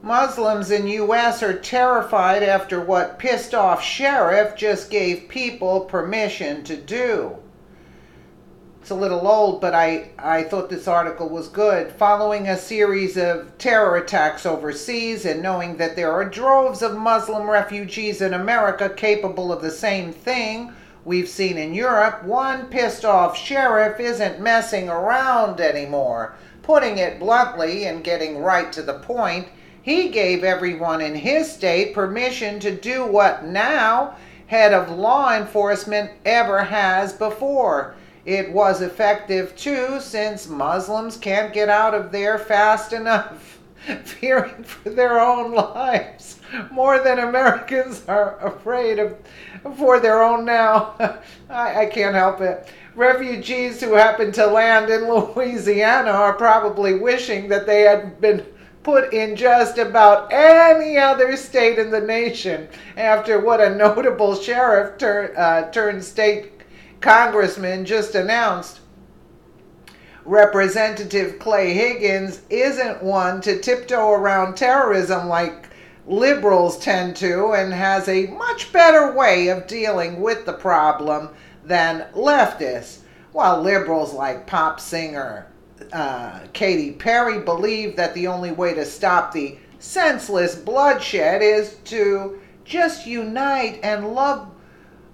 Muslims in U.S. are terrified after what pissed off sheriff just gave people permission to do. It's a little old, but I thought this article was good. Following a series of terror attacks overseas and knowing that there are droves of Muslim refugees in America capable of the same thing we've seen in Europe, one pissed off sheriff isn't messing around anymore. Putting it bluntly and getting right to the point, he gave everyone in his state permission to do what now head of law enforcement ever has before. It was effective too, since Muslims can't get out of there fast enough, fearing for their own lives more than Americans are afraid of for their own now. I can't help it. Refugees who happen to land in Louisiana are probably wishing that they had been put in just about any other state in the nation after what a notable sheriff turned state congressman just announced. Representative Clay Higgins isn't one to tiptoe around terrorism like liberals tend to, and has a much better way of dealing with the problem than leftists. While liberals like pop singer Katy Perry believe that the only way to stop the senseless bloodshed is to just unite and love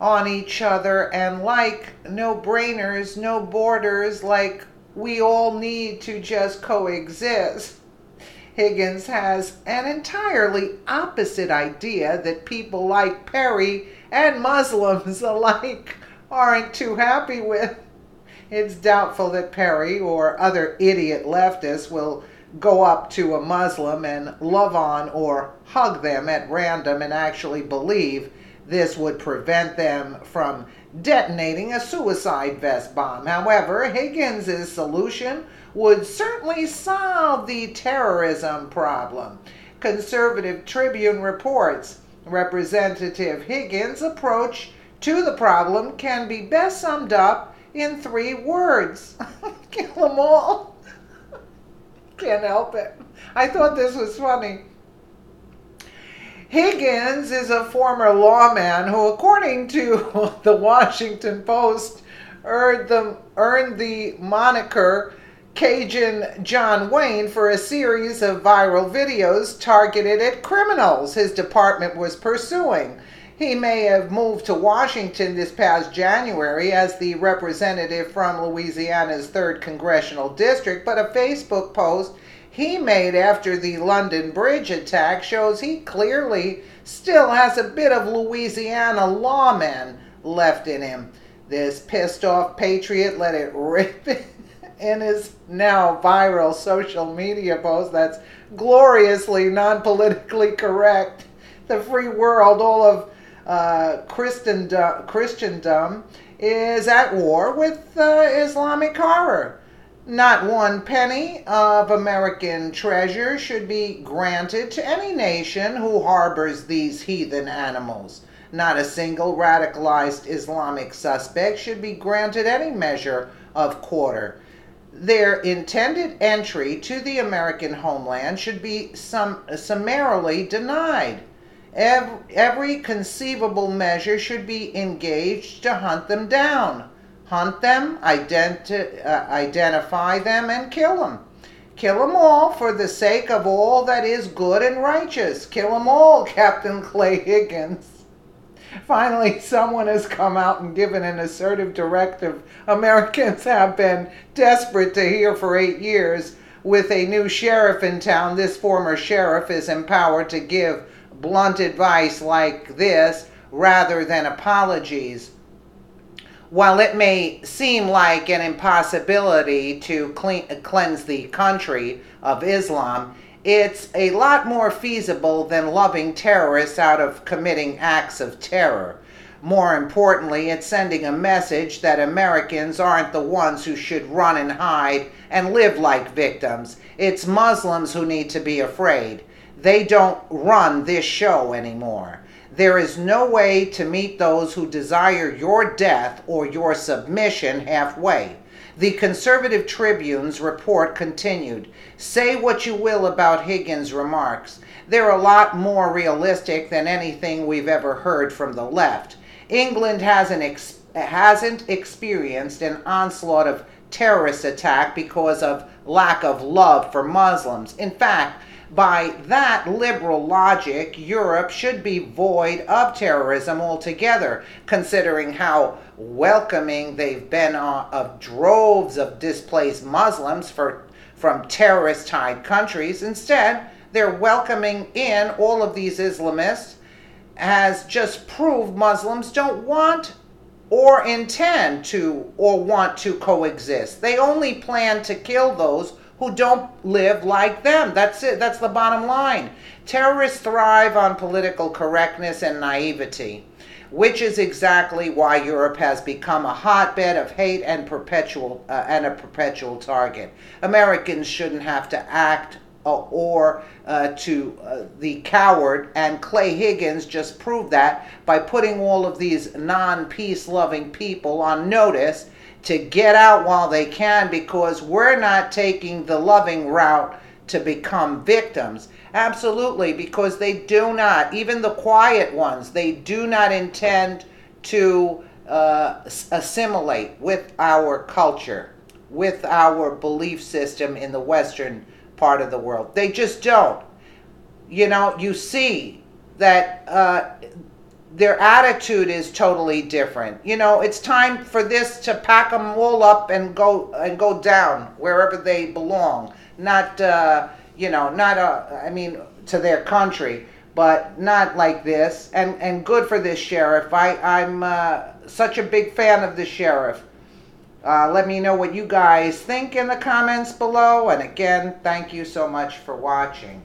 on each other, and like no-brainers, no borders, like we all need to just coexist. Higgins has an entirely opposite idea that people like Perry and Muslims alike aren't too happy with. It's doubtful that Perry or other idiot leftists will go up to a Muslim and love on or hug them at random and actually believe this would prevent them from detonating a suicide vest bomb. However, Higgins' solution would certainly solve the terrorism problem. Conservative Tribune reports Representative Higgins' approach to the problem can be best summed up in 3 words. Kill them all. Can't help it. I thought this was funny. Higgins is a former lawman who, according to the Washington Post, earned the moniker Cajun John Wayne for a series of viral videos targeted at criminals his department was pursuing. He may have moved to Washington this past January as the representative from Louisiana's 3rd Congressional District, but a Facebook post he made after the London Bridge attack shows he clearly still has a bit of Louisiana lawman left in him. This pissed off patriot let it rip in his now viral social media post that's gloriously non-politically correct. The free world, all of Christendom, is at war with Islamic horror. Not one penny of American treasure should be granted to any nation who harbors these heathen animals. Not a single radicalized Islamic suspect should be granted any measure of quarter. Their intended entry to the American homeland should be summarily denied. Every conceivable measure should be engaged to hunt them down. Hunt them, identify them, and kill them. Kill them all for the sake of all that is good and righteous. Kill them all, Captain Clay Higgins. Finally, someone has come out and given an assertive directive Americans have been desperate to hear for 8 years. With a new sheriff in town, this former sheriff is empowered to give blunt advice like this rather than apologies. While it may seem like an impossibility to cleanse the country of Islam, it's a lot more feasible than loving terrorists out of committing acts of terror. More importantly, it's sending a message that Americans aren't the ones who should run and hide and live like victims. It's Muslims who need to be afraid. They don't run this show anymore. There is no way to meet those who desire your death or your submission halfway. The Conservative Tribune's report continued. Say what you will about Higgins' remarks. They're a lot more realistic than anything we've ever heard from the left. England hasn't experienced an onslaught of terrorist attack because of lack of love for Muslims. In fact, by that liberal logic, Europe should be void of terrorism altogether, considering how welcoming they've been of droves of displaced Muslims from terrorist-tied countries. Instead, they're welcoming in all of these Islamists has just proved Muslims don't want or intend to or want to coexist. They only plan to kill those who don't live like them. That's it. That's the bottom line. Terrorists thrive on political correctness and naivety, which is exactly why Europe has become a hotbed of hate and a perpetual target. Americans shouldn't have to act to the coward, and Clay Higgins just proved that by putting all of these non-peace loving people on notice to get out while they can, because we're not taking the loving route to become victims. Absolutely, because they do not, even the quiet ones, they do not intend to assimilate with our culture, with our belief system in the Western part of the world. They just don't. You know, you see that their attitude is totally different. You know, it's time for this to pack them all up and go down wherever they belong. Not, I mean, to their country, but not like this. And good for this sheriff. I'm such a big fan of this sheriff. Let me know what you guys think in the comments below. And again, thank you so much for watching.